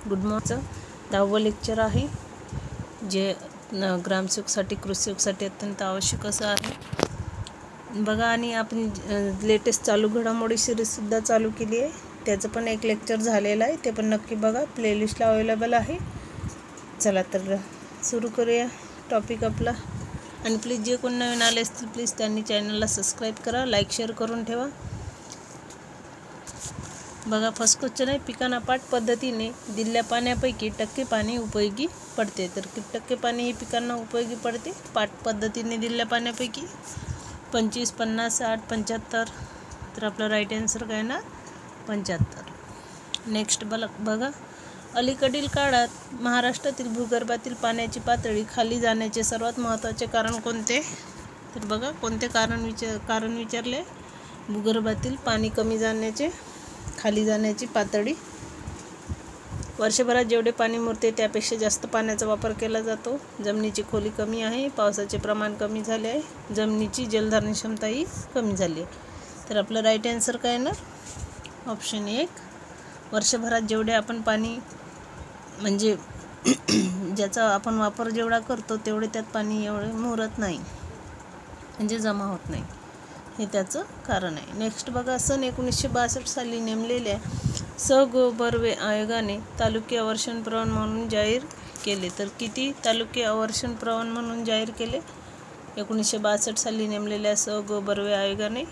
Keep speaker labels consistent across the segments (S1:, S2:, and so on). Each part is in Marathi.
S1: गुड मॉर्निंग 10वे लेक्चर आहे जे ग्रामसेवकसाठी कृषीसेवकसाठी अत्यंत आवश्यक असं आहे बघा। आणि आपण लेटेस्ट चालू घडामोडी सिरीज सुद्धा चालू केली आहे, त्याचं पण एक लेक्चर झालेलं आहे, ते पण नक्की बघा, प्लेलिस्टला अवेलेबल आहे। चला तर सुरू करूया टॉपिक आपला। आणि प्लीज जे कोण नवीन आले असतील प्लीज त्यांनी चॅनलला सबस्क्राईब करा, लाईक शेअर करून ठेवा। बघा, फर्स्ट क्वेश्चन आहे, पिकांना पाट पद्धतीने दिलेल्या पाण्यापैकी टक्के पाणी उपयोगी पडते। तर किती टक्के पाणी हे पिकांना उपयोगी पडते पाट पद्धतीने दिलेल्या पाण्यापैकी? 25, 50, 60, 75। तर आपला राईट आन्सर काय ना 75। नेक्स्ट बघा, अलीकडील काळात महाराष्ट्रातील भूगर्भातील पाण्याची पातळी खाली जाण्याचे सर्वात महत्त्वाचे कारण कोणते? तर बघा, कोणते कारण विचारले? भूगर्भातील पाणी कमी जाण्याचे, खाली जाण्याची पातळी। वर्षभरात जेवढे पाणी मुरते त्यापेक्षा जास्त पाण्याचा वापर केला जातो, जमिनीची खोली कमी आहे, पावसाचे प्रमाण कमी झाले आहे, जमिनीची जलधारण क्षमताही कमी झाली आहे। तर आपलं राईट आन्सर काय येणार? ऑप्शन 1, वर्षभरात जेवढे आपण पाणी म्हणजे ज्याचा आपण वापर जेवढा करतो तेवढे त्यात पाणी एवढे मुरत नाही, म्हणजे जमा होत नाही, हे त्याचं कारण आहे। नेक्स्ट बघा, सन 1962 साली नेमलेल्या स गो बर्वे आयोगाने तालुके आवर्षण प्रवण म्हणून जाहीर केले। तर किती तालुके आवर्षण प्रवण म्हणून जाहीर केले? 1962 साली नेमलेल्या स गो बर्वे आयोगाने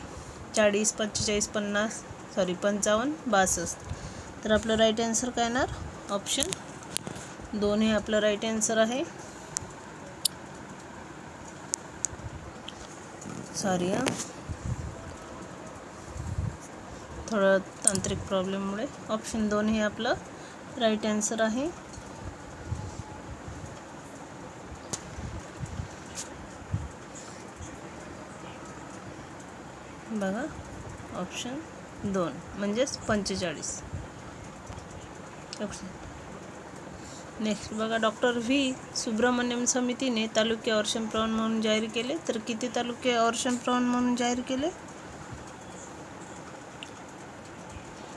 S1: 40, 45, 50 55, 62। तर आपलं राईट आन्सर काय येणार? ऑप्शन 2 हे आपलं राईट आन्सर आहे। सॉरी थोडं तांत्रिक प्रॉब्लेममुळे ऑप्शन 2 हे आपलं राईट आन्सर आहे। बघा, ऑप्शन 2 म्हणजेच 45। नेक्स्ट बघा, डॉक्टर व्ही सुब्रमण्यम समितीने तालुके आवर्षण प्रवण म्हणून जाहीर केले। तर किती तालुके आवर्षण प्रवण म्हणून जाहीर केले?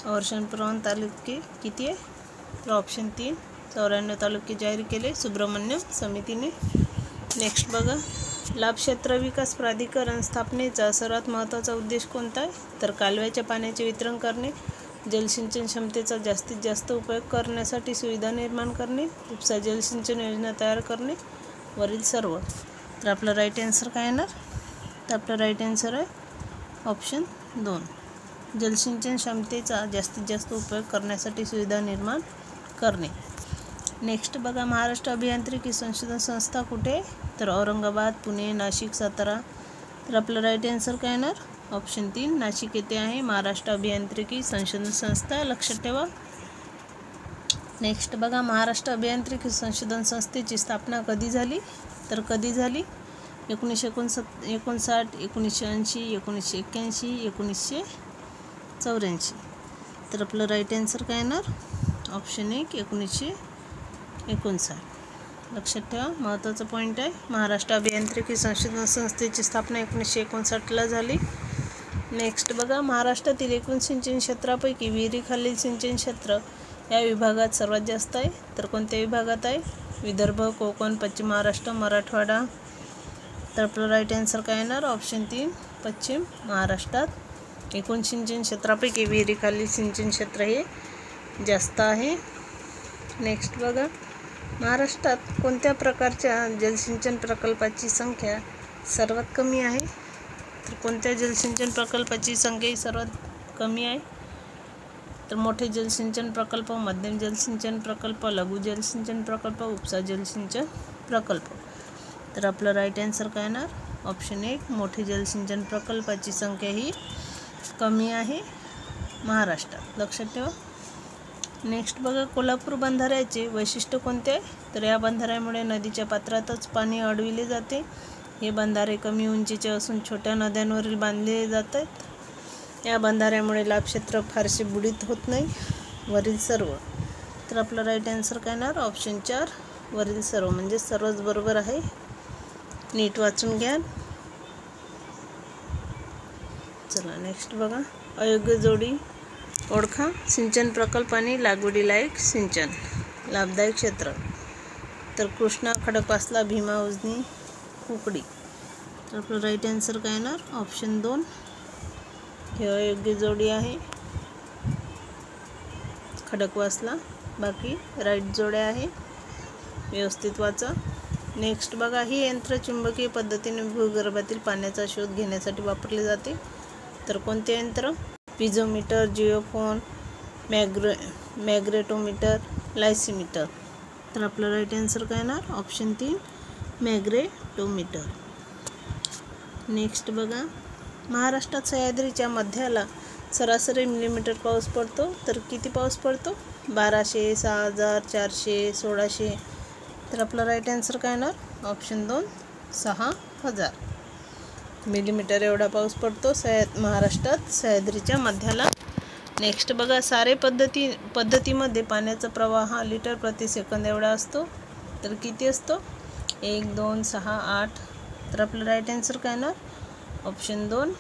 S1: आवर्षण प्रवण तालुके किती आहे? तर ऑप्शन 3, 94 तालुके जाहीर केले सुब्रमण्यम समितीने। नेक्स्ट बघा, लाभ क्षेत्र विकास प्राधिकरण स्थापनेचा सर्वात महत्त्वाचा उद्देश कोणता आहे? तर कालव्याच्या पाण्याचे वितरण करणे, जलसिंचन क्षमतेचा जास्तीत जास्त उपयोग करण्यासाठी सुविधा निर्माण करणे, उपसा जलसिंचन योजना तयार करणे, वरील सर्व। तर आपलं राईट आन्सर काय येणार? तर आपलं राईट आन्सर आहे ऑप्शन 2, जलसिंचन क्षमतेचा जास्तीत जास्त उपयोग करण्यासाठी सुविधा निर्माण करणे। नेक्स्ट बघा, महाराष्ट्र अभियांत्रिकी संशोधन संस्था कुठे? तर औरंगाबाद, पुणे, नाशिक, सातारा। तर आपलं राईट आन्सर काय येणार? ऑप्शन 3, नाशिक येथे आहे महाराष्ट्र अभियांत्रिकी संशोधन संस्था, लक्षात ठेवा। नेक्स्ट बघा, महाराष्ट्र अभियांत्रिकी संशोधन संस्थेची स्थापना कधी झाली? तर कधी झाली? 1959, 1980, 1981, 1984। तर आपलं राईट आन्सर काय येणार? ऑप्शन 1, 1959। लक्षात ठेवा, महत्त्वाचा पॉईंट आहे। महाराष्ट्र अभियांत्रिकी संशोधन संस्थेची स्थापना 1959ला झाली। नेक्स्ट बघा, महाराष्ट्रातील एकूण सिंचन क्षेत्रापैकी विहिरीखालील सिंचन क्षेत्र या विभागात सर्वात जास्त आहे। तर कोणत्या विभागात आहे? विदर्भ, कोकण, पश्चिम महाराष्ट्र, मराठवाडा। तर आपलं राईट आन्सर काय येणार? ऑप्शन 3, पश्चिम महाराष्ट्रात एकूण सिंचन क्षेत्रापैकी विहिरीखालील सिंचन क्षेत्र हे जास्त आहे। नेक्स्ट बघा, महाराष्ट्रात कोणत्या प्रकारच्या जलसिंचन प्रकल्पाची संख्या सर्वात कमी आहे? तर कोणत्या जलसिंचन प्रकल्पाची संख्या ही सर्वात कमी आहे? तर मोठे जलसिंचन प्रकल्प, मध्यम जलसिंचन प्रकल्प, लघु जलसिंचन प्रकल्प, उपसा जलसिंचन प्रकल्प। तर आपलं राईट आन्सर काय येणार? ऑप्शन 1, मोठे जलसिंचन प्रकल्पाची संख्या ही कमी आहे महाराष्ट्रात, लक्षात ठेवा। नेक्स्ट बघा, कोल्हापूर बंधाऱ्याचे वैशिष्ट्य कोणते आहे? तर या बंधाऱ्यामुळे नदीच्या पात्रातच पाणी अडविले जाते। हे बंधारे कमी उंचीचे असून छोट्या नद्यांवरील बांधले जातात। या बंधाऱ्यामुळे लाभक्षेत्र फारसे बुडीत होत नाही, वरील सर्व। तर आपलं राईट आन्सर काय येणार? ऑप्शन 4, वरील सर्व, म्हणजे सर्वच बरोबर आहे, नीट वाचून घ्या। चला नेक्स्ट बघा, अयोग्य जोडी ओळखा, सिंचन प्रकल्प आणि लागवडीलायक सिंचन। लाभदायक क्षेत्र, तर कृष्णा, खडकवासला, भीमा, उजनी, कुकडी. तर आपलं राईट आन्सर काय येणार? ऑप्शन 2 हे योग्य जोडी आहे, खडकवासला. बाकी राईट जोड्या आहे, व्यवस्थित वाचा. नेक्स्ट बघा, ही यंत्र चुंबकीय पद्धतीने भूगर्भातील पाण्याचा शोध घेण्यासाठी वापरले जाते. तर कोणते यंत्र? पिझोमीटर, जिओफोन, मॅग्नेटोमीटर, लायसीमीटर. तर आपलं राईट आन्सर काय येणार? Option 3 magnetometer. नेक्स्ट बघा, महाराष्ट्रात सह्याद्रीच्या मध्याला सरासरी मिलीमीटर पाऊस पडतो. तर किती पाऊस पडतो? 1200, 6000, 400, 1600. तर आपलं राईट आन्सर काय येणार? ऑप्शन 2 6000 मिलीमीटर एवढा पाऊस पडतो महाराष्ट्रात सह्याद्रीच्या मध्याला. नेक्स्ट बघा, सारे पद्धतीमध्ये पाण्याचा प्रवाह हा लिटर प्रति सेकंद एवढा असतो. तर किती असतो? 1, 2, 6, 8. तर आपलं राईट आन्सर काय येणार? ऑप्शन 2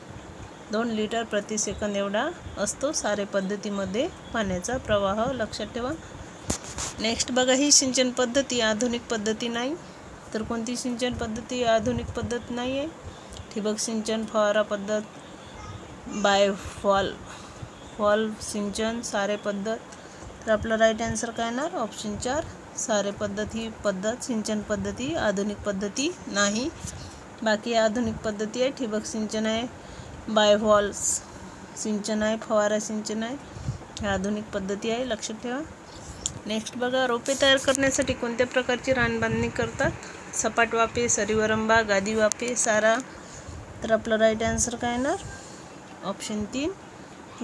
S1: लिटर प्रति सेकंद एवढा असतो सारे पद्धतीमध्ये पाण्याचा प्रवाह. लक्षात ठेवा. नेक्स्ट बघा, ही सिंचन पद्धती आधुनिक पद्धती नाही. तर कोणती सिंचन पद्धती आधुनिक पद्धत नाही आहे? ठिबक सिंचन, फवारा पद्धत, बायफॉल सिंचन, सारे पद्धत. तर आपलं राईट आन्सर काय येणार? ऑप्शन 4 सारे पद्धत. ही पद्धत सिंचन पद्धती आधुनिक पद्धती नाही. बाकी आधुनिक पद्धती आहे, ठिबक सिंचन आहे, बायफॉल सिंचन आहे, फवारा सिंचन आहे, हे आधुनिक पद्धती आहे. लक्षात ठेवा. नेक्स्ट बघा, रोपे तयार करण्यासाठी कोणत्या प्रकारची रानबांधणी करतात? सपाट वाफे, सरीवरंबा, गादी वाफे, सारा. तर आपलं राईट आन्सर काय येणार? ऑप्शन 3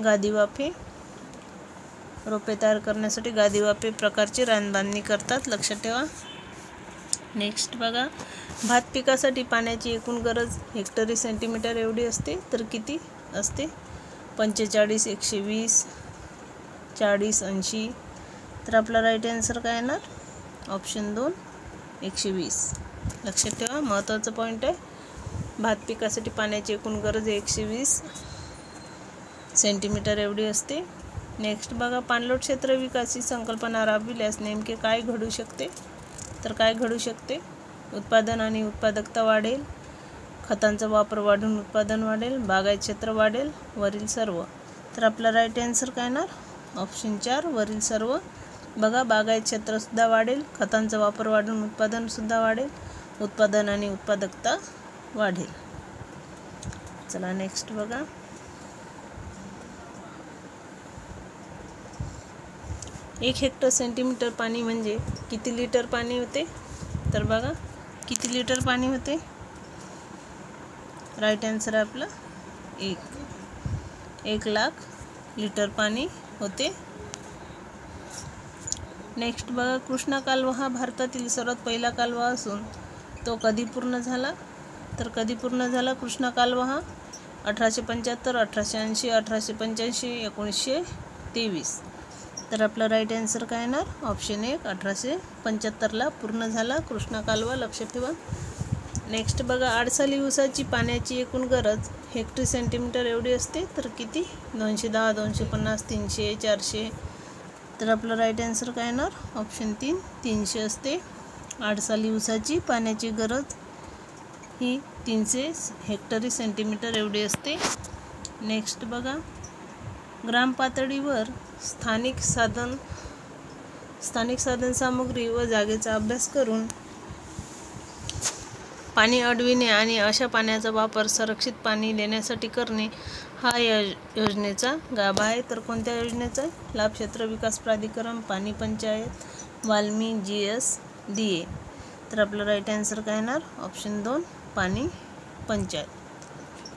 S1: गादी वाफे. रोपे तयार करण्यासाठी गादी वाफे प्रकारची रानबांधणी करतात. लक्षात ठेवा. नेक्स्ट बघा, भात पिकासाठी पाण्याची एकूण गरज हेक्टरी सेंटीमीटर एवढी असते. तर किती असते? 45, 120, 40, 80. तर आपला राईट आन्सर काय येणार? ऑप्शन 2 120. लक्षात ठेवा, महत्त्वाचं पॉईंट आहे. भात पिकासाठी पाण्याची एकूण गरज 120 सेंटीमीटर एवढी असते. नेक्स्ट बघा, पाणलोट क्षेत्र विकास ही संकल्पना राबविल्यास नेमके काय घडू शकते? तर काय घडू शकते? उत्पादन आणि उत्पादकता वाढेल, खतांचा वापर वाढून उत्पादन वाढेल, बागायत क्षेत्र वाढेल, वरील सर्व. तर आपला राईट आन्सर काय येणार? ऑप्शन 4 वरील सर्व. बघा, बागायत क्षेत्रसुद्धा वाढेल, खतांचा वापर वाढून उत्पादनसुद्धा वाढेल, उत्पादन आणि उत्पादकता वाढेल. चला नेक्स्ट बघा, एक हेक्टर सेंटीमीटर पाणी म्हणजे किती लिटर पाणी होते? तर बघा, किती लिटर पाणी होते? राईट आन्सर आहे आपलं 1 लाख लिटर पाणी होते. नेक्स्ट बघा, कृष्णा कालवा हा भारतातील सर्वात पहिला कालवा असून तो कधी पूर्ण झाला? तर कधी पूर्ण झाला कृष्णा कालवा हा? 1875, 1880, 1885, 1923. तर आपला राईट आन्सर काय येणार? ऑप्शन 1 1875ला पूर्ण झाला कृष्णा कालवा. लक्षात ठेवा. नेक्स्ट बघा, आडसाली ऊसाची पाण्याची एकूण गरज हेक्टरी सेंटीमीटर एवढी असते. तर किती? 210, 250, 300, 400. तर आपलं राईट आन्सर काय येणार? ऑप्शन 3 300 असते. आडसाली ऊसाची पाण्याची गरज ही 300 हेक्टरी सेंटीमीटर एवढी असते. नेक्स्ट बघा, ग्राम पातळीवर स्थानिक साधन सामुग्री व जागेचा अभ्यास करून पाणी अडविणे आणि अशा पाण्याचा वापर संरक्षित पाणी देण्यासाठी करणे हा योजनेचा गाभा आहे. तर कोणत्या योजनेचा? लाभ क्षेत्र विकास प्राधिकरण, पाणी पंचायत, वाल्मी, GSDA. तर आपलं राईट आन्सर काय येणार? ऑप्शन 2 पाणी पंचायत.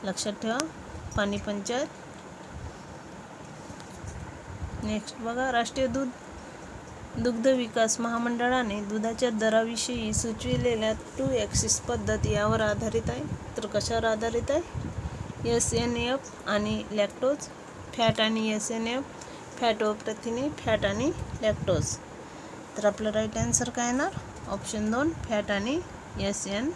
S1: लक्षात ठेवा, पाणी पंचायत. नेक्स्ट बघा, राष्ट्रीय दुग्ध विकास महामंडळाने दुधाच्या दराविषयी सुचविलेल्या 2 ॲक्सिस पद्धत यावर आधारित आहे. तर कशावर आधारित आहे? SNF आणि लॅक्टोज, फॅट आणि SNF, फॅट व प्रथिने, फॅट आणि लॅक्टोज. तर आपलं राईट आन्सर काय येणार? ऑप्शन 2 फॅट आणि SNF.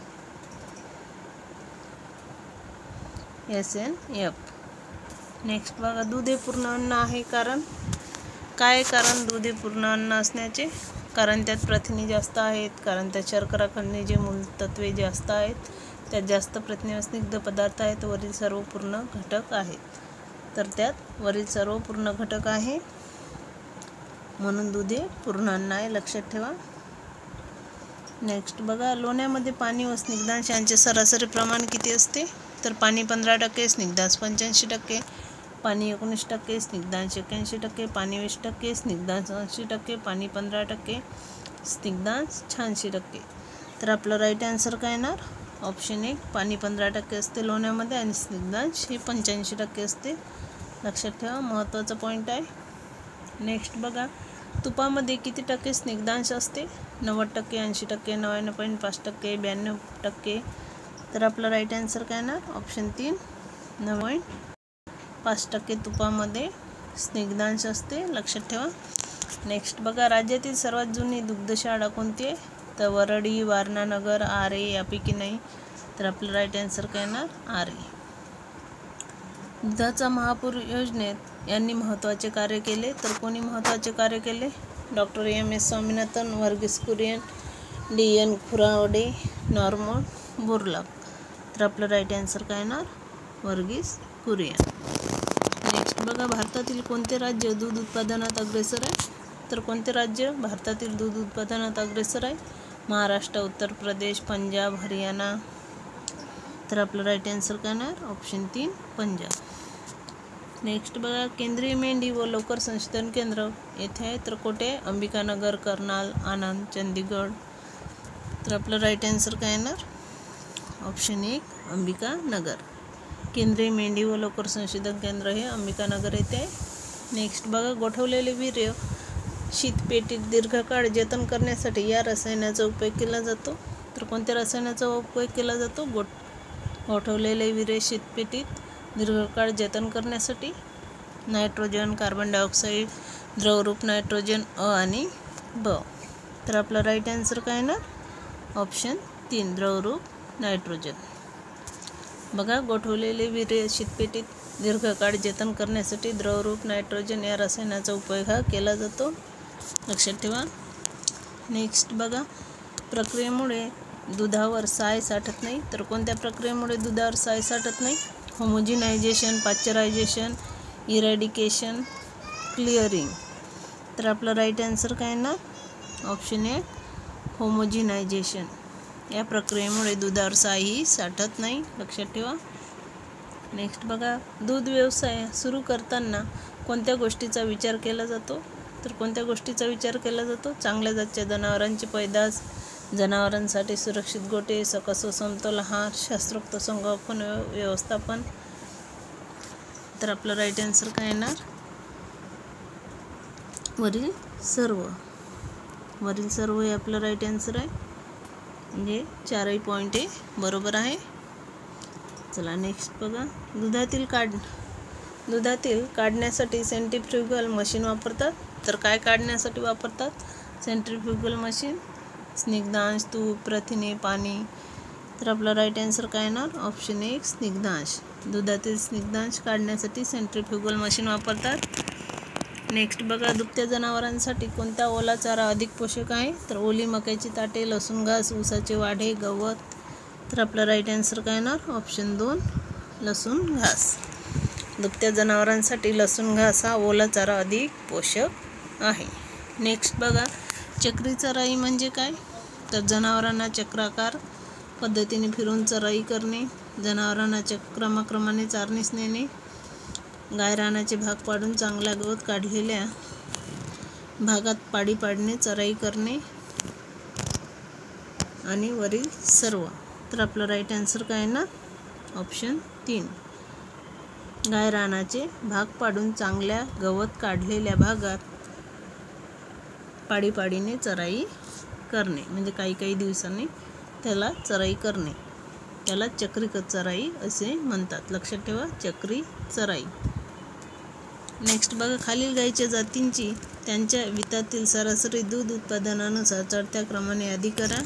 S1: नेक्स्ट बघा, दूध हे पूर्ण अन्न आहे. कारण काय कारण दूध हे पूर्ण अन्न असण्याचे? कारण त्यात प्रथिने जास्त आहेत, कारण त्यात शर्करा खनिजे मूलतत्वे जास्त आहेत, त्यात जास्त प्रथिने व स्निग्ध पदार्थ आहेत, वरील सर्व पूर्ण घटक आहेत. तर त्यात वरील सर्व पूर्ण घटक आहे, म्हणून दूध हे पूर्ण अन्न आहे, लक्षात ठेवा. नेक्स्ट बघा, लोण्यामध्ये पाणी व स्निग्धांश यांचे सरासरी प्रमाण किती असते? तर पाणी 15%, स्निग्धांश 85%, पाणी 19%, स्निग्धांश 81%, पाणी 20%, स्निग्धांश 80%, पाणी 15%, स्निग्धांश 86%. तर आपलं राईट आन्सर काय येणार? ऑप्शन 1 पाणी 15% असते लोण्यामध्ये आणि स्निग्धांश हे 85% असते, लक्षात ठेवा, महत्त्वाचा पॉईंट आहे. नेक्स्ट बघा, तुपामध्ये किती टक्के स्निग्धांश असते? 90%, 80%, 99.5%, 92%. तर आपलं राईट आन्सर काय येणार? ऑप्शन 3 9.5% तुपामध्ये स्निग्धांश असते, लक्षात ठेवा. नेक्स्ट बघा, राज्यातील सर्वात जुनी दुग्धशाळा कोणती आहे? तर वरळी, वारणानगर, आरे यापैकी नाही. तर आपलं राईट आन्सर काय येणार? आरे. दुधाचा महापूर योजनेत यांनी महत्त्वाचे कार्य केले. तर कोणी महत्त्वाचे कार्य केले? Doctor M.S. Swaminathan, Varghese Kurien, D.N. Khurawade, Norman Borlaug. तर आपलं राईट आन्सर काय येणार? वर्गीस कुरियन. नेक्स्ट बघा, भारतातील कोणते राज्य दूध उत्पादनात अग्रेसर आहे? तर कोणते राज्य भारतातील दूध उत्पादनात अग्रेसर आहे? महाराष्ट्र, उत्तर प्रदेश, पंजाब, हरियाणा. तर आपलं राईट आन्सर काय येणार? ऑप्शन 3 पंजाब. नेक्स्ट बघा, केंद्रीय मेंढी व लोकर संशोधन केंद्र येथे आहे. तर कुठे? अंबिकानगर, कर्नाल, आनंद, चंदीगड. तर आपलं राईट आन्सर काय येणार? ऑप्शन 1 अंबिकानगर. केंद्रीय मेंढी व लोकर संशोधन केंद्र हे अंबिकानगर येथे आहे. नेक्स्ट बघा, गोठवलेले वीर्य शीतपेटीत दीर्घकाळ जतन करण्यासाठी या रसायनाचा उपयोग केला जातो. तर कोणत्या रसायनाचा उपयोग केला जातो? गोठवलेले वीर्य शीतपेटीत दीर्घकाळ जतन करण्यासाठी नायट्रोजन, कार्बन डायऑक्साईड, द्रवरूप नायट्रोजन अ आणि ब. तर आपला राईट आन्सर काय येणार? ऑप्शन 3 द्रवरूप नायट्रोजन. बघा, गोठवलेले वीर्य शीतपेटीत दीर्घकाळ जतन करण्यासाठी द्रवरूप नायट्रोजन या रसायनाचा उपयोग हा केला जातो, लक्षात ठेवा. नेक्स्ट बघा, प्रक्रियेमुळे दुधावर साय साठत नाही. तर कोणत्या प्रक्रियेमुळे दुधावर साय साठत नाही? होमोजिनायझेशन, पाश्चरायझेशन, इरॅडिकेशन, क्लिअरिंग. तर आपलं राईट आन्सर काय येणार? ऑप्शन 1 होमोजिनायझेशन. या प्रक्रियेमुळे दुधावर साय ही साठत नाही, लक्षात ठेवा. नेक्स्ट बघा, दूध व्यवसाय सुरू करताना कोणत्या गोष्टीचा विचार केला जातो? तर कोणत्या गोष्टीचा विचार केला जातो? चांगल्या जातच्या जनावरांची पैदास, जनावरांसाठी सुरक्षित गोठे, सकस व समतोल आहार, शास्त्रोक्त संगोपन व्यवस्थापन. तर आपलं राईट आन्सर काय येणार? वरील सर्व. वरील सर्व हे आपलं राईट आन्सर आहे, म्हणजे 4ही पॉईंट हे बरोबर आहे. चला नेक्स्ट बघा, दुधातील काढण्यासाठी सेंट्रीफ्युगल मशीन वापरतात. तर काय काढण्यासाठी वापरतात? Centrifugal machine. स्निग्धांश, तूप, प्रथिने, पाणी. तर आपला राईट आन्सर काय येणार? ऑप्शन 1 स्निग्धांश. दुधातील स्निग्धांश काढण्यासाठी सेंट्रीफ्युगल मशीन वापरतात. नेक्स्ट बघा, दुभत्या जनावरांसाठी कोणता ओला चारा अधिक पोषक आहे? तर ओली मक्याची ताटे, लसूण घास, ऊसाचे वाढे, गवत. तर आपला राईट आन्सर काय येणार? ऑप्शन 2 लसूण घास. दुभत्या जनावरांसाठी लसूण घास हा ओला चारा अधिक पोषक आहे. नेक्स्ट बघा, चक्री चराई म्हणजे काय? तर जनावरांना चक्राकार पद्धतीने फिरून चराई करणे, जनावरांना क्रमाक्रमाने चारणीस नेणे, गायरानाचे भाग पाडून चांगला गवत काढलेल्या भागात पाडी पाडणे, चराई करणे आणि वरील सर्व. तर आपलं राईट आन्सर काय येणार? ऑप्शन 3 गायरानाचे भाग पाडून चांगल्या गवत काढलेल्या भागात पाडीपाडीने चराई करणे, म्हणजे काही काही दिवसांनी त्याला चराई करणे, त्याला चक्री चराई असे म्हणतात, लक्षात ठेवा, चक्री चराई. नेक्स्ट बघा, खालील गाईच्या जातींची त्यांच्या वितातील सरासरी दूध उत्पादनानुसार चढत्या क्रमाने यादी करा.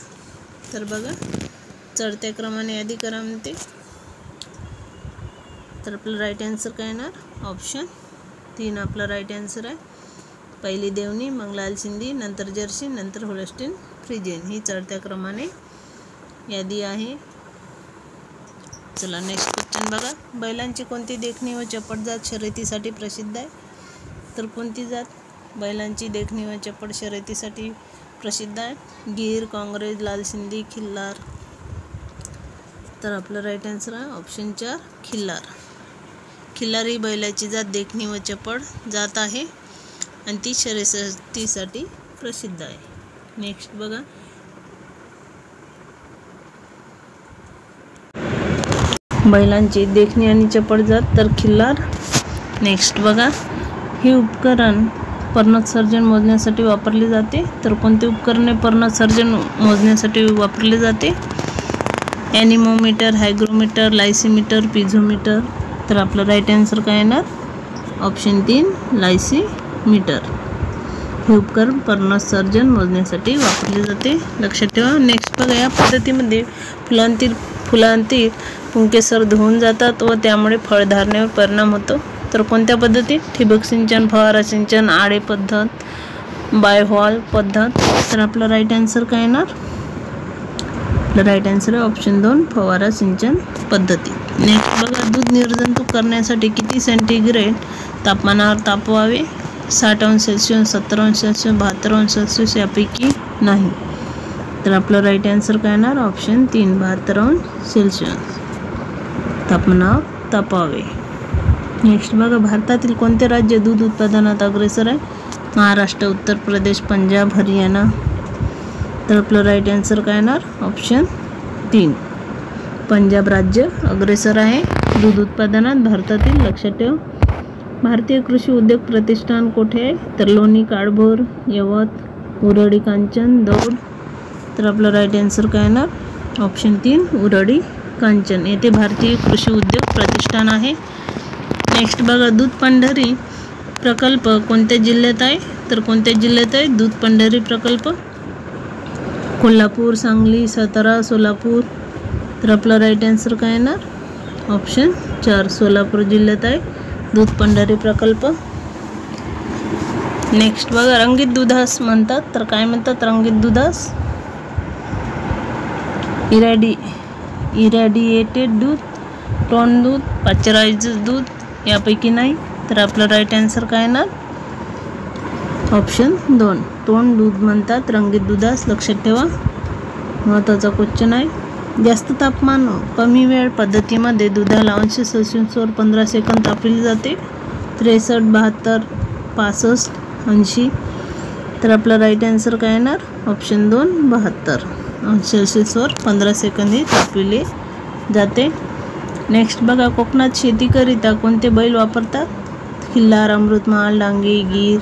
S1: तर बघा, चढत्या क्रमाने यादी करा म्हणते. तर आपलं राईट आन्सर काय येणार? ऑप्शन 3 आपला राईट आन्सर आहे. पहिली देवणी, मग लाल सिंधी, नंतर जर्सी, नंतर होल्स्टीन फ्रिजियन, ही चढत्या क्रमाने यादी आहे. चला नेक्स्ट क्वेश्चन बघा. बैलांची कोणती देखणी व चपट जात शर्यतीसाठी प्रसिद्ध आहे? तर कोणती जात बैलांची देखणी व चपट शर्यतीसाठी प्रसिद्ध आहे? गीर, काँग्रेस, लाल सिंधी, खिल्लार. तर आपलं राईट आन्सर आहे ऑप्शन 4 खिल्लार. खिल्लार ही बैलाची जात देखणी व चपळ जात आहे आणि ती शर्यतीसाठी प्रसिद्ध आहे. नेक्स्ट बघा. बैलांची देखणी आणि चपळ जात तर खिल्लार. नेक्स्ट बघा. हे उपकरण पर्णोत्सर्जन मोजण्यासाठी वापरले जाते? तर कोणते उपकरणे पर्णोत्सर्जन मोजण्यासाठी वापरले जाते? ॲनिमोमीटर, हायग्रोमीटर, लायसीमीटर, पिझोमीटर. तर आपलं राईट आन्सर काय येणार? ऑप्शन 3 लायसीमीटर. हे उपकरण पर्णोत्सर्जन मोजण्यासाठी वापरले जाते, लक्षात ठेवा. नेक्स्ट बघा. या पद्धतीमध्ये फुलांतील पुंकेसर धुवून जातात व त्यामुळे फळधारणेवर परिणाम होतो. तर कोणत्या पद्धतीत? ठिबक सिंचन, फवारा सिंचन, आडे पद्धत, बायव्हॉल्व पद्धत. तर आपलं राईट आन्सर काय येणार? आपलं राईट आन्सर आहे ऑप्शन 2 फवारा सिंचन पद्धती. नेक्स्ट बघा. दूध निर्जंतुक करण्यासाठी किती सेंटीग्रेड तापमानावर तापवावे? 60 अंश सेल्सिअस, 70 अंश सेल्सिअस, 72 अंश सेल्सिअस यापैकी नाही. तर आपलं राईट आन्सर काय येणार? ऑप्शन 3 72 अंश सेल्सिअस तापमानावर तापवावे. नेक्स्ट बघा. भारतातील कोणते राज्य दूध उत्पादनात अग्रेसर आहे? महाराष्ट्र, उत्तर प्रदेश, पंजाब, हरियाणा. तर आपलं राईट आन्सर काय येणार? ऑप्शन 3 पंजाब राज्य अग्रेसर आहे दूध उत्पादनात भारतातील, लक्षात ठेवा. भारतीय कृषी उद्योग प्रतिष्ठान कुठे आहे? तर लोणी, काळभोर, यवत, उरळी, कांचन, दौंड. तर आपलं राईट आन्सर काय येणार? ऑप्शन 3 उरळी, कांचन येथे भारतीय कृषी उद्योग प्रतिष्ठान आहे. नेक्स्ट बघा. दूध पंढरी प्रकल्प कोणत्या जिल्ह्यात आहे? तर कोणत्या जिल्ह्यात आहे दूध पंढरी प्रकल्प? कोल्हापूर, सांगली, सातारा, सोलापूर. तर आपला राईट आन्सर काय येणार? ऑप्शन 4 सोलापूर जिल्ह्यात आहे दूध पंढरी प्रकल्प. नेक्स्ट बघा. रंगीत दुधास म्हणतात? तर काय म्हणतात रंगीत दुधास? इरॅडिएटेड दूध, टोन दूध, पाश्चराइज्ड दूध यापैकी नाही. तर आपलं राईट आन्सर काय येणार? ऑप्शन 2 टोन दूध म्हणतात रंगीत दुधास, लक्षात ठेवा. महत्त्वाचा क्वेश्चन आहे. जास्त तापमान कमी वेळ पद्धतीमध्ये दुधाला अंश सेल्सिअसवर 15 सेकंद तापवले जाते. 63, 72, 65, 80. तर आपला राईट आन्सर काय येणार? ऑप्शन 2 72 अंश सेल्सिअसवर 15 सेकंद ही तापविले जाते. नेक्स्ट बघा. कोकणात शेतीकरिता कोणते बैल वापरतात? खिल्लार, अमृतमहाल, डांगी, गीर.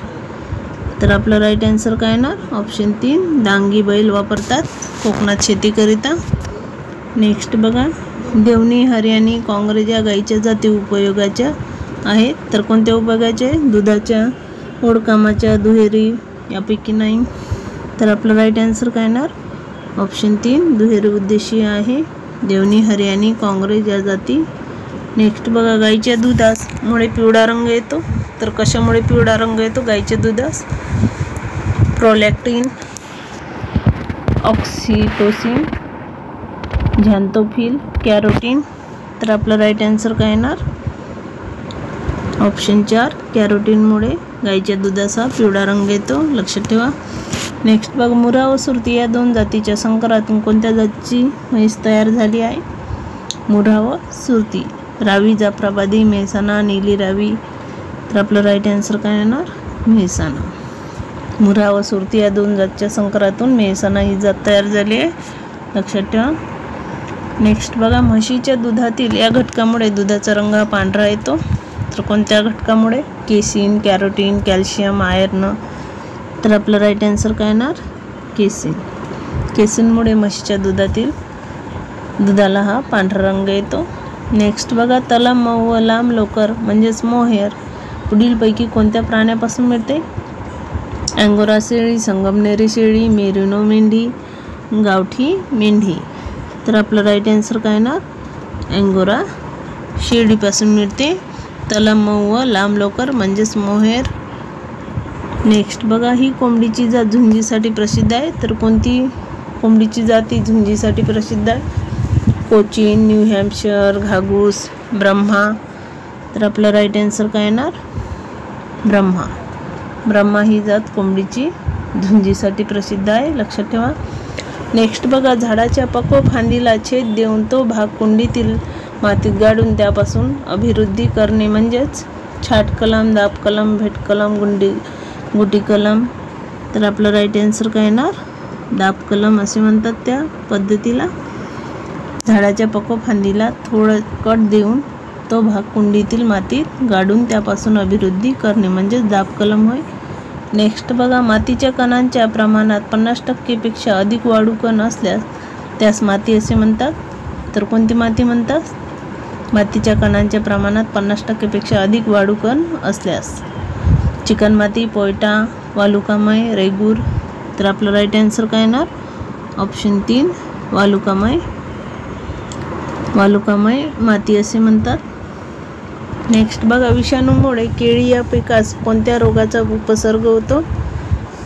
S1: तर आपलं राईट आन्सर काय येणार? ऑप्शन 3 डांगी बैल वापरतात कोकणात शेतीकरिता. नेक्स्ट बघा. देवणी, हरियाणी, काँग्रेस या गाईच्या जाती उपयोगाच्या आहेत? तर कोणत्या उपयोगाच्या? दुधाच्या, ओढकामाच्या, दुहेरी यापैकी नाही. तर आपलं राईट आन्सर काय येणार? ऑप्शन 3 दुहेरी उद्देशीय आहे देवणी, हरियाणी, काँग्रेस या जाती. नेक्स्ट बघा. गाईच्या दुधास मुळे पिवळा रंग येतो? तर कशामुळे पिवळा रंग येतो गाईच्या दुधास? Prolactin, oxytocin, xanthophyll, carotene. तर आपलं राईट आन्सर काय येणार? ऑप्शन 4 कॅरोटीनमुळे गाईच्या दुधाचा पिवळा रंग येतो, लक्षात ठेवा. नेक्स्ट बघ. मुरा व सुरती या 2 जातीच्या संकरातून कोणत्या जातीची म्हैस तयार झाली आहे? मुरा व सुरती. रावी, जाफराबादी, मेहसाणा, नीली रावी. तर आपलं राईट आन्सर काय येणार? मेहसाणा. मुरा व सुरती या 2 जातीच्या संकरातून मेहसाणा ही जात तयार झाली आहे, लक्षात ठेवा. नेक्स्ट बघा. म्हशीच्या दुधातील या घटकामुळे दुधाचा रंग हा पांढरा येतो? तर कोणत्या घटकामुळे? Casein, carotene, calcium, iron. तर आपलं राईट आन्सर काय येणार? केसिन. केसिनमुळे म्हशीच्या दुधाला हा पांढरा रंग येतो. नेक्स्ट बघा. तलाम, मऊ व लांब लोकर म्हणजेच मोहेर पुढीलपैकी कोणत्या प्राण्यापासून मिळते? अँगोरा शेळी, संगमनेरी शेळी, मेरिनो मेंढी, गावठी मेंढी. तर आपलं राईट आन्सर काय येणार? अँगोरा शेळीपासून मिळते. तलाम, मऊ व लांब लोकर म्हणजेच मोहेर नेक्स्ट बघा, ही कोंबडीची जात झुंजीसाठी प्रसिद्ध आहे, तर कोणती कोंबडीची जात ही झुंजीसाठी प्रसिद्ध आहे? Cochin, New Hampshire, Ghagus, Brahma. तर आपलं राईट आन्सर काय येणार? ब्रह्मा. ब्रह्मा ही जात कोंबडीची झुंजीसाठी प्रसिद्ध आहे, लक्षात ठेवा. नेक्स्ट बघा, झाडाच्या पक्व फांदीला छेद देऊन तो भाग कुंडीतील मातीत गाडून त्यापासून अभिवृद्धी करणे म्हणजेच छाट कलम, दाब कलम, भेट कलम, गुटी कलम. तर आपलं राईट आन्सर काय येणार? दाब कलम असे म्हणतात त्या पद्धतीला. झाडाच्या पक्व फांदीला थोडं कट देऊन तो भाग कुंडीतील मातीत गाडून त्यापासून अभिवृद्धी करणे म्हणजेच दाब कलम होय. नेक्स्ट बघा, मातीच्या कणांच्या प्रमाणात 50% पेक्षा अधिक वाळू कण असल्यास त्यास माती असे म्हणतात. तर कोणती माती म्हणतात? मातीच्या कणांच्या प्रमाणात 50% पेक्षा अधिक वाळू कण असल्यास चिकणमाती, पोयटा, वालुकामय, रेगूर. तर आपलं राईट आन्सर काय येणार? ऑप्शन 3 वालुकामय. वालुकामय माती असे म्हणतात. नेक्स्ट बघा, विषाणूमुळे केळी या पिकास कोणत्या रोगाचा उपसर्ग होतो?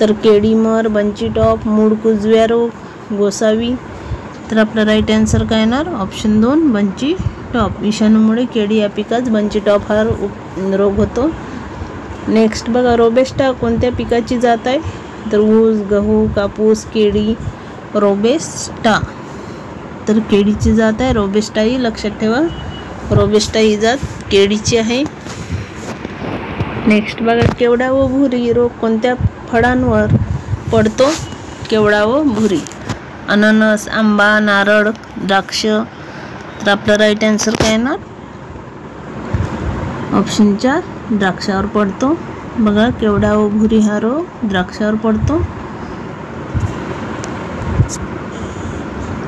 S1: तर केळी मर, बंची टॉप, मूळ कुजव्या रोग, गोसावी. तर आपलं राईट आन्सर काय येणार? ऑप्शन 2 बंची टॉप. विषाणूमुळे केळी या पिकास बंची टॉप हा रोग होतो. नेक्स्ट बघा, रोबेस्टा कोणत्या पिकाची जात आहे? तर ऊस, गहू, कापूस, केळी, रोबेस्टा. तर केळीची जात आहे रोबेस्टा ही, लक्षात ठेवा. रोबेस्टा ही जात केळीची आहे. नेक्स्ट बघा, केवडा व भुरी रोग कोणत्या फळांवर पडतो? केवडा व भुरी, अननस, आंबा, नारळ, द्राक्ष. तर आपलं राईट आन्सर काय येणार? ऑप्शन 4 द्राक्षावर पडतो. बघा, केवडा व भुरी हा रोग द्राक्षावर पडतो.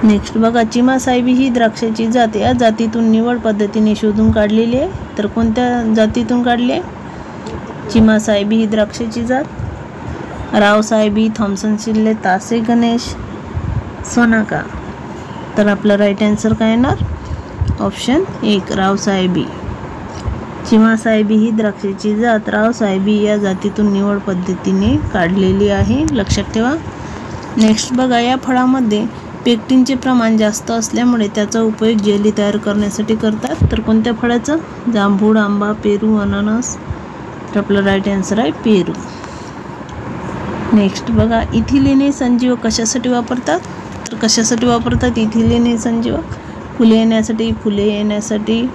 S1: नेक्स्ट बघा, चिमा साहेबी ही द्राक्षाची जात या जातीतून निवड पद्धतीने शोधून काढलेली आहे. तर कोणत्या जातीतून काढली आहे? चिमा साहेबी ही द्राक्षाची जात. राव साहेबी, थॉम्सन शिल्ले, तासे गणेश, सोनाका. तर आपलं राईट आन्सर काय येणार? ऑप्शन 1 राव साहेबी. चिमा साहेबी ही द्राक्षाची जात राव साहेबी या जातीतून निवड पद्धतीने काढलेली आहे, लक्षात ठेवा. नेक्स्ट बघा, या फळामध्ये पेक्टिनचे प्रमाण जास्त असल्यामुळे त्याचा उपयोग जेली तयार करण्यासाठी करतात. तर कोणत्या फळाचं? जांभूळ, आंबा, पेरू, अननस. तर आपलं राईट आन्सर आहे पेरू. नेक्स्ट बघा, इथिलीन हे संजीवक कशासाठी वापरतात? तर कशासाठी वापरतात इथिलीन हे संजीवक? फुले येण्यासाठी, फुले येण्यासाठी,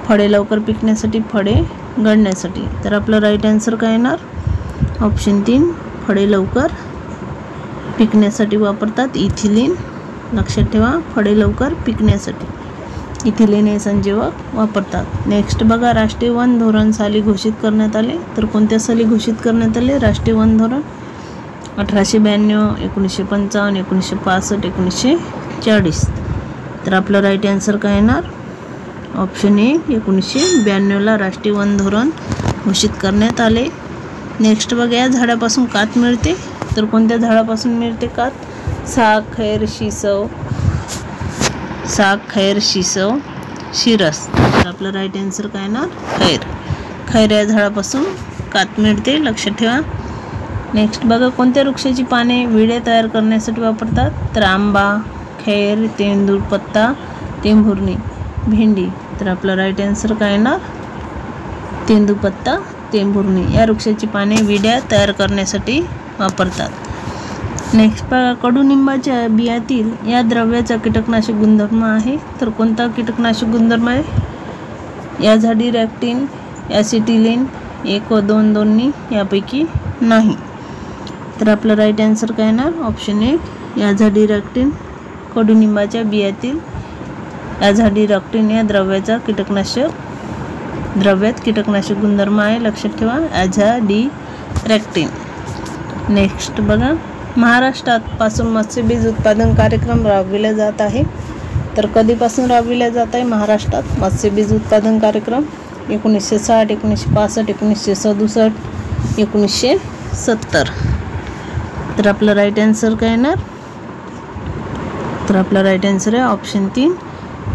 S1: फळे लवकर पिकण्यासाठी, फळे गळण्यासाठी. तर आपलं राईट आन्सर काय येणार? ऑप्शन 3 फळे लवकर पिकण्यासाठी वापरतात इथिलीन, लक्षात ठेवा. फळे लवकर पिकण्यासाठी इथिलीन हे संजीवक वापरतात. नेक्स्ट बघा, राष्ट्रीय वन धोरण साली घोषित करण्यात आले. तर कोणत्या साली घोषित करण्यात आले राष्ट्रीय वन धोरण? 1892, 1955, 1965, 1940. तर आपलं राईट आन्सर काय येणार? ऑप्शन 1 1992ला राष्ट्रीय वन धोरण घोषित करण्यात आले. नेक्स्ट बघा, या झाडापासून कात मिळते. तर कोणत्या झाडापासून मिळते कात? साग, खैर, शिसव. साग, खैर, शिसव, शिरस. तर आपलं राईट आन्सर काय येणार? खैर. खैर या झाडापासून कात मिळते, लक्षात ठेवा. नेक्स्ट बघा, कोणत्या वृक्षाची पाने विड्या तयार करण्यासाठी वापरतात? तर आंबा, खैर, तेंदूर पत्ता, टेंभुर्णी, भेंडी. तर आपलं राईट आन्सर काय येणार? तेंदूपत्ता, टेंभुर्णी या वृक्षाची पाने विड्या तयार करण्यासाठी वापरतात. नेक्स्ट बघा, कडुनिंबाच्या बियातील या द्रव्याचा कीटकनाशक गुणधर्म आहे. तर कोणता कीटकनाशक गुणधर्म आहे? ॲझाडिरॅक्टिन, ॲसिटिलीन, 1 व 2 दोन्ही यापैकी नाही. तर आपलं राईट आन्सर काय येणार? ऑप्शन 1 ॲझाडिरॅक्टिन. कडुनिंबाच्या बियातील ॲझाडिरॅक्टिन या द्रव्याचा द्रव्यात कीटकनाशक गुणधर्म आहे, लक्षात ठेवा. ॲझाडिरॅक्टिन. नेक्स्ट बघा, महाराष्ट्रात पासून मत्स्यबीज उत्पादन कार्यक्रम राबविला जात आहे. तर कधीपासून राबविला जात आहे महाराष्ट्रात मत्स्यबीज उत्पादन कार्यक्रम? 1960, 1965, 1967, 1970. तर आपलं राईट आन्सर काय येणार? तर आपला राईट आन्सर आहे ऑप्शन 3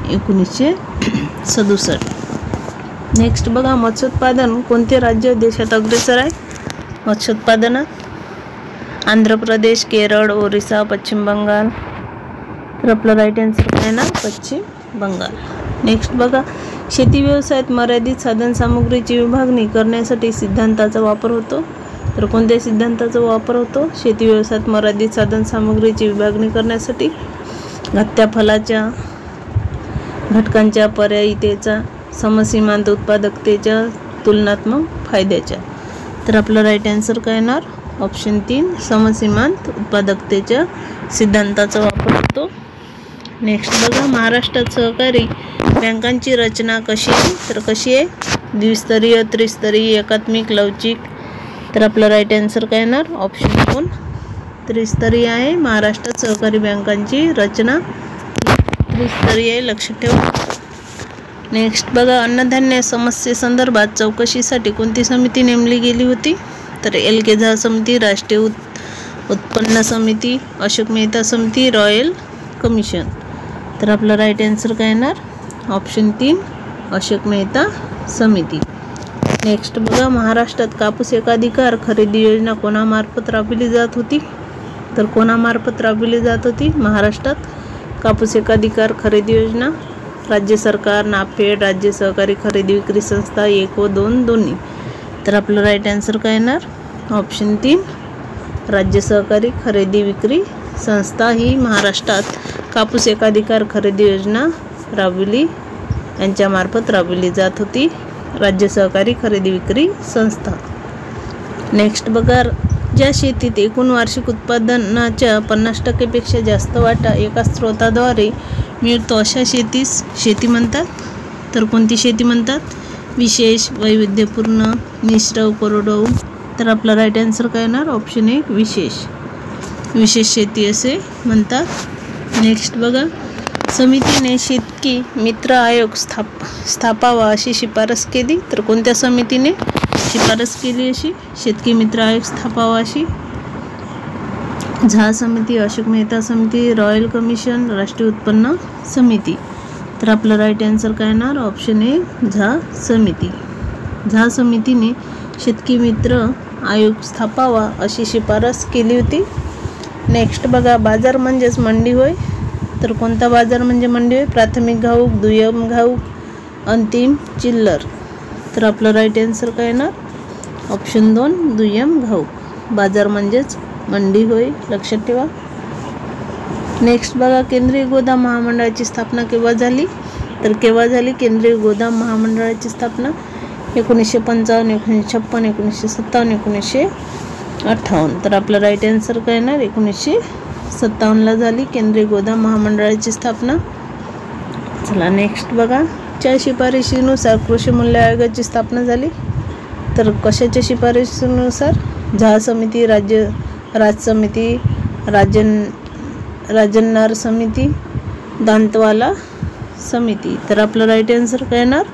S1: 1967. नेक्स्ट बघा, मत्स्योत्पादन कोणते राज्य देशात अग्रेसर आहे? मत्स्योत्पादनात आंध्र प्रदेश, केरळ, ओरिसा, पश्चिम बंगाल. तर आपलं राईट आन्सर काय ना पश्चिम बंगाल. नेक्स्ट बघा, शेती व्यवसायात मर्यादित साधनसामुग्रीची विभागणी करण्यासाठी सिद्धांताचा वापर होतो. तर कोणत्या सिद्धांताचा वापर होतो? शेती व्यवसायात मर्यादित साधनसामुग्रीची विभागणी करण्यासाठी घटत्या फलाच्या घटकांच्या पर्यायितेचा, समसीमांत उत्पादकतेच्या, तुलनात्मक फायद्याच्या. तर आपलं राईट आन्सर काय येणार? ऑप्शन 3 समसीमांत उत्पादकतेच्या सिद्धांताचा वापर होतो. नेक्स्ट बघा, महाराष्ट्रात सहकारी बँकांची रचना कशी आहे? तर कशी आहे? द्विस्तरीय, त्रिस्तरीय, एकात्मिक, लवचिक. तर आपलं राईट आन्सर काय येणार? ऑप्शन 2 त्रिस्तरीय आहे. महाराष्ट्रात सहकारी बँकांची रचना त्रिस्तरीय आहे, लक्षात ठेवा. नेक्स्ट बघा, अन्नधान्य समस्येसंदर्भात चौकशीसाठी कोणती समिती नेमली गेली होती? तर LK झा समिती, राष्ट्रीय उत्पन्न समिती, अशोक मेहता समिती, रॉयल कमिशन. तर आपलं राईट आन्सर काय येणार? ऑप्शन 3 अशोक मेहता समिती. नेक्स्ट बघा, महाराष्ट्रात कापूस एकाधिकार खरेदी योजना कोणामार्फत राबविली जात होती? तर कोणामार्फत राबविली जात होती महाराष्ट्रात कापूस एकाधिकार खरेदी योजना? राज्य सरकार, नाफेड, राज्य सहकारी खरेदी विक्री संस्था 1 व 2 दोन्ही. तर आपलं राईट आन्सर काय येणार? ऑप्शन 3 राज्य सहकारी खरेदी विक्री संस्था ही महाराष्ट्रात कापूस एकाधिकार खरेदी योजना यांच्यामार्फत राबविली जात होती, राज्य सहकारी खरेदी विक्री संस्था. नेक्स्ट बघा, ज्या शेतीत एकूण वार्षिक उत्पादनाच्या 50% पेक्षा जास्त वाटा एका स्रोताद्वारे मिळतो अशा शेतीस शेती म्हणतात. तर कोणती शेती म्हणतात? विशेष, वैविध्यपूर्ण, मिश्र, कोरडवाहू. तर आपला राईट आन्सर काय येणार? ऑप्शन 1 विशेष शेती असे म्हणतात. नेक्स्ट बघा, समितीने शेतकी मित्र आयोग स्थापावा अशी शिफारस केली. तर कोणत्या समितीने शिफारस केली अशी शेतकी मित्र आयोग स्थापावा अशी? झा समिती, अशोक मेहता समिती, रॉयल कमिशन, राष्ट्रीय उत्पन्न समिती. तर आपलं राईट आन्सर काय येणार? ऑप्शन 1 झा समिती. झा समितीने शेतकी मित्र आयोग स्थापावा अशी शिफारस केली होती. नेक्स्ट बघा, बाजार म्हणजेच मंडी होय. तर कोणता बाजार म्हणजे मंडी होय? प्राथमिक घाऊक, दुय्यम घाऊक, अंतिम चिल्लर. तर आपलं राईट आन्सर काय येणार? ऑप्शन 2 दुय्यम घाऊक. बाजार म्हणजेच मंडी होय, लक्षात ठेवा. नेक्स्ट बघा, केंद्रीय गोदाम महामंडळाची स्थापना केव्हा झाली? तर केव्हा झाली केंद्रीय गोदाम महामंडळाची स्थापना? 1955, 1956, 1957, 1958. तर आपलं राईट आन्सर काय येणार? 1957ला झाली केंद्रीय गोदाम महामंडळाची स्थापना. चला नेक्स्ट बघा, च्या शिफारशीनुसार कृषी मूल्य आयोगाची स्थापना झाली. तर कशाच्या शिफारशीनुसार? झा समिती, राज समिती, राजन्नार समिती, दांतवाला समिती. तर आपलं राईट आन्सर काय येणार?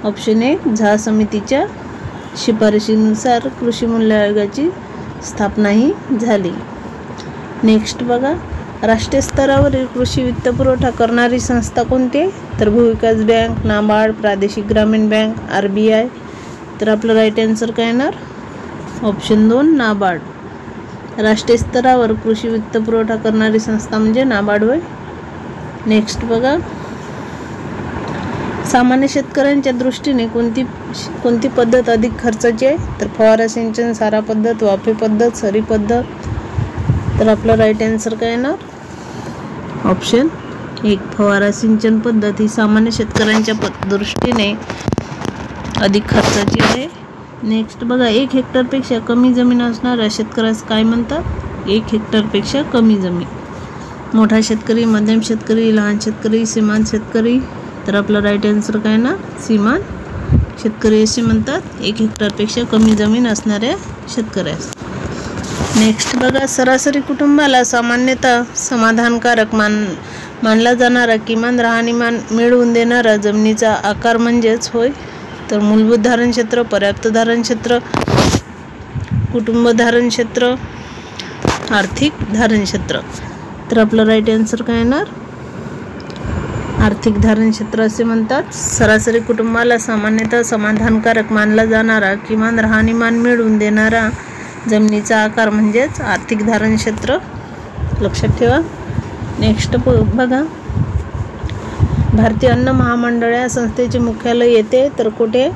S1: ऑप्शन 1 झा समितीच्या शिफारशीनुसार कृषी मूल्य आयोगाची स्थापना ही झाली. नेक्स्ट बघा, राष्ट्रीय स्तरावरील कृषी वित्तपुरवठा करणारी संस्था कोणती? तर भूविकास बँक, नाबार्ड, प्रादेशिक ग्रामीण बँक, RBI. तर आपलं राईट आन्सर काय येणार? ऑप्शन 2 नाबार्ड. राष्ट्रीय स्तरावर कृषी वित्तपुरवठा करणारी संस्था म्हणजे नाबार्ड होय. नेक्स्ट बघा, सामान्य शेतकऱ्यांच्या दृष्टीने कोणती पद्धत अधिक खर्चाची आहे? तर फवारा सिंचन, सारा पद्धत, वाफे पद्धत, सरी पद्धत. तर आपलं राईट आन्सर काय येणार? ऑप्शन 1 फवारा सिंचन पद्धत ही सामान्य शेतकऱ्यांच्या दृष्टीने अधिक खर्चाची आहे. नेक्स्ट बघा, 1 हेक्टरपेक्षा कमी जमीन असणाऱ्या शेतकऱ्यास काय म्हणतात? 1 हेक्टरपेक्षा कमी जमीन. मोठा शेतकरी, मध्यम शेतकरी, लहान शेतकरी, सीमांत शेतकरी. तर आपलं राईट आन्सर काय ना? सीमांत शेतकरी असे म्हणतात 1 हेक्टरपेक्षा कमी जमीन असणाऱ्या शेतकऱ्यास. नेक्स्ट बघा, सरासरी कुटुंबाला सामान्यतः समाधानकारक मानला जाणारा किमान राहणीमान मिळवून देणारा जमिनीचा आकार म्हणजेच होय. तर मूलभूत धारण क्षेत्र, पर्याप्त धारण क्षेत्र, कुटुंब धारण क्षेत्र, आर्थिक धारण क्षेत्र. तर आपलं राईट आन्सर काय येणार? आर्थिक धारण क्षेत्र असे म्हणतात. सरासरी कुटुंबाला सामान्यतः समाधानकारक मानला जाणारा किमान राहणीमान मिळवून देणारा जमिनीचा आकार म्हणजेच आर्थिक धारण क्षेत्र, लक्षात ठेवा. नेक्स्ट बघा, भारतीय अन्न महामंडळ या संस्थेचे मुख्यालय येते तर कुठे?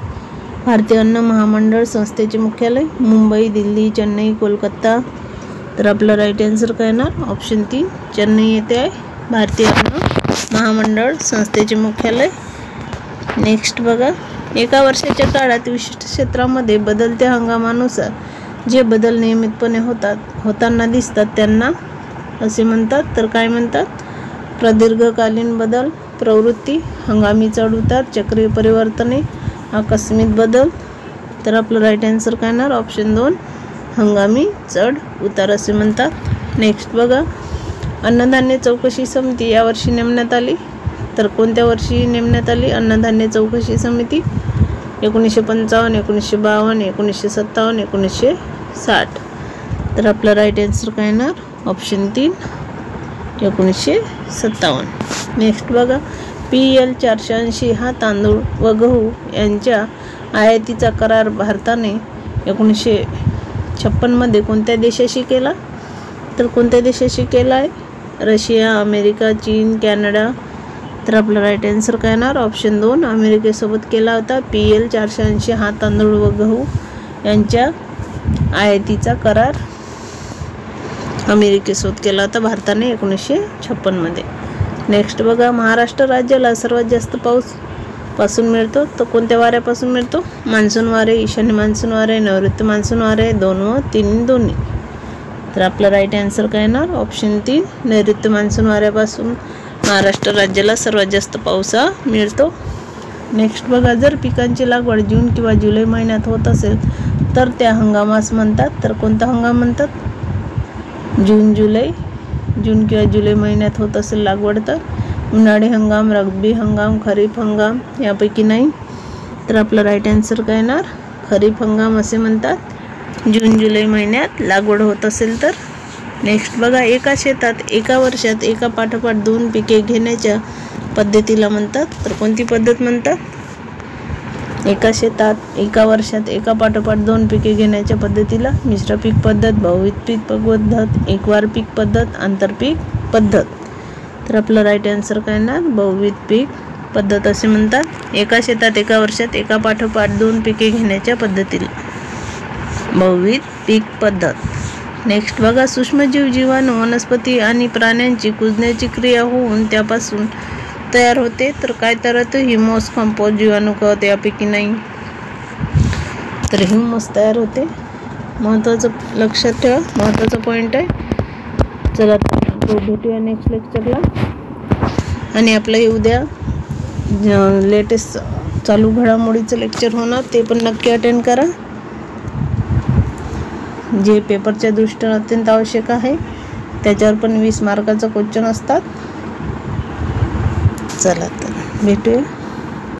S1: भारतीय अन्न महामंडळ संस्थेचे मुख्यालय मुंबई, दिल्ली, चेन्नई, कोलकाता. तर आपलं राईट आन्सर काय येणार? ऑप्शन 3 चेन्नई येथे आहे भारतीय अन्न महामंडळ संस्थेचे मुख्यालय. नेक्स्ट बघा, एका वर्षाच्या काळात विशिष्ट क्षेत्रामध्ये बदलत्या हंगामानुसार जे बदल नियमितपणे होताना दिसतात त्यांना असे म्हणतात. तर काय म्हणतात? प्रदीर्घकालीन बदल, प्रवृत्ती, हंगामी चढ उतार, चक्रीय परिवर्तने, आकस्मिक बदल. तर आपलं राईट आन्सर काय येणार? ऑप्शन 2 हंगामी चढ उतार असे म्हणतात. नेक्स्ट बघा, अन्नधान्य चौकशी समिती यावर्षी नेमण्यात आली. तर कोणत्या वर्षी नेमण्यात आली अन्नधान्य चौकशी समिती? 1955, 1952, 1957, 1960. तर आपलं राईट आन्सर काय येणार? ऑप्शन 3 1957. नेक्स्ट बघा, PL 480 हा तांदूळ व गहू यांच्या आयातीचा करार भारताने 1956 मध्ये कोणत्या देशाशी केला? तर कोणत्या देशाशी केला आहे? रशिया, अमेरिका, चीन, कॅनडा. तर आपलं राईट आन्सर काय येणार? ऑप्शन 2 अमेरिकेसोबत केला होता. PL 480 हा तांदूळ व गहू यांच्या आयातीचा करार अमेरिकेसोबत केला होता भारताने 1956 मध्ये. नेक्स्ट बघा, महाराष्ट्र राज्याला सर्वात जास्त पाऊस पासून मिळतो तर कोणत्या वाऱ्यापासून मिळतो? मान्सून वारे, ईशान्य मान्सून वारे, नैऋत्य मान्सून वारे, 2 व 3 दोन्ही. तर आपलं राईट आन्सर काय येणार? ऑप्शन 3 नैऋत्य मान्सून वाऱ्यापासून महाराष्ट्र राज्याला सर्वात जास्त पाऊस मिळतो. नेक्स्ट बघा, जर पिकांची लागवड जून किंवा जुलै महिन्यात होत असेल तर त्या हंगामास म्हणतात. तर कोणता हंगाम म्हणतात? जून किंवा जुलै महिन्यात होत असेल लागवड तर उन्हाळी हंगाम, रब्बी हंगाम, खरीप हंगाम यापैकी नाही. तर आपलं राईट आन्सर काय येणार? खरीप हंगाम असे म्हणतात जून जुलै महिन्यात लागवड होत असेल तर. नेक्स्ट बघा, एका शेतात एका वर्षात एका पाठोपाठ 2 पिके घेण्याच्या पद्धतीला म्हणतात. तर कोणती पद्धत म्हणतात? एका शेतात एका वर्षात एका पाठोपाठ 2 पिके घेण्याच्या पद्धतीला मिश्र पीक पद्धत, बहुविध पीक पद्धत, एकवार पीक पद्धत, आंतरपीक पद्धत. तर आपलं राईट आन्सर काय येणार? बहुविध पीक पद्धत असे म्हणतात. एका शेतात एका वर्षात एका पाठोपाठ 2 पिके घेण्याच्या पद्धतीला बहुविध पीक पद्धत. नेक्स्ट बघा, सूक्ष्मजीव, जीवाणू, वनस्पती आणि प्राण्यांची कुजण्याची क्रिया होऊन त्यापासून तयार होते. तर काय तयार होते? ह्युमस, कंपोस्ट, जीवाणू, खत यापैकी नाही. तर ह्युमस तयार होते. महत्त्वाचं लक्षात ठेवा, महत्त्वाचा पॉईंट आहे. चला तर भेटूया नेक्स्ट लेक्चरला. आणि आपलं हे उद्या लेटेस्ट चालू घडामोडीचं लेक्चर होणार ते पण नक्की अटेंड करा, जे पेपरच्या दृष्टीने अत्यंत आवश्यक आहे. त्याच्यावर पण 20 मार्काचा क्वेश्चन असतात. चला तर भेटूया.